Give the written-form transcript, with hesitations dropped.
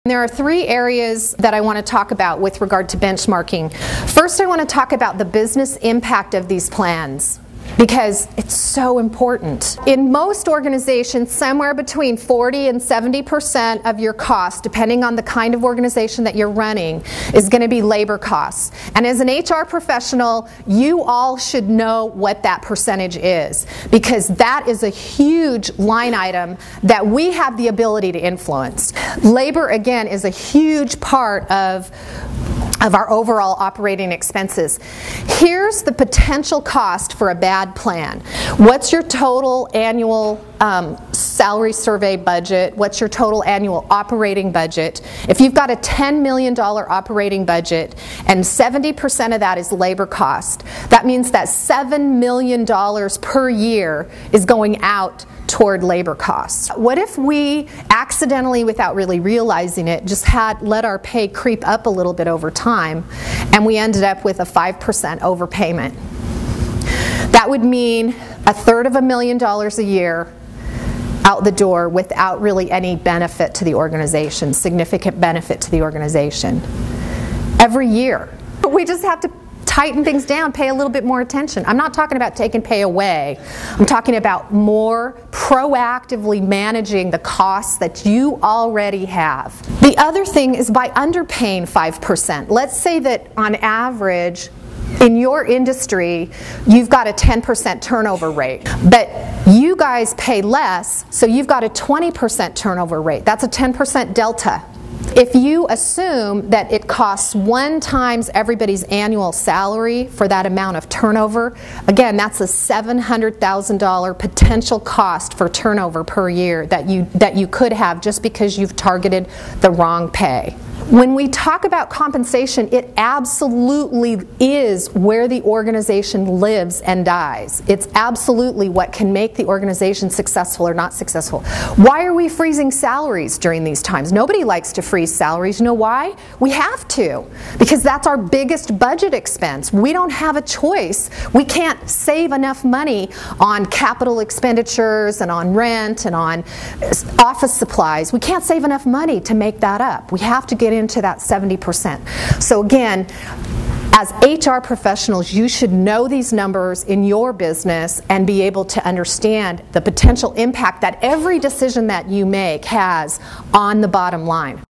There are three areas that I want to talk about with regard to benchmarking. First, I want to talk about the business impact of these plans, because it's so important. In most organizations, somewhere between 40 and 70% of your cost, depending on the kind of organization that you're running, is going to be labor costs. And as an HR professional, you all should know what that percentage is, because that is a huge line item that we have the ability to influence. Labor, again, is a huge part of our overall operating expenses. Here's the potential cost for a bad plan. What's your total annual salary survey budget? What's your total annual operating budget? If you've got a $10 million operating budget and 70% of that is labor cost, that means that $7 million per year is going out toward labor costs. What if we accidentally, without really realizing it, just let our pay creep up a little bit over time, and we ended up with a 5% overpayment? That would mean $250,000 a year out the door without really any benefit to the organization, significant benefit to the organization. Every year. We just have to tighten things down, pay a little bit more attention. I'm not talking about taking pay away. I'm talking about more proactively managing the costs that you already have. The other thing is by underpaying 5%. Let's say that on average, in your industry, you've got a 10% turnover rate, but you guys pay less, so you've got a 20% turnover rate. That's a 10% delta. If you assume that it costs 1 times everybody's annual salary for that amount of turnover, again, that's a $700,000 potential cost for turnover per year that you could have just because you've targeted the wrong pay. When we talk about compensation, it absolutely is where the organization lives and dies. It's absolutely what can make the organization successful or not successful. Why are we freezing salaries during these times? Nobody likes to freeze salaries. You know why? We have to, because that's our biggest budget expense. We don't have a choice. We can't save enough money on capital expenditures and on rent and on office supplies. We can't save enough money to make that up. We have to get into that 70%. So again, as HR professionals, you should know these numbers in your business and be able to understand the potential impact that every decision that you make has on the bottom line.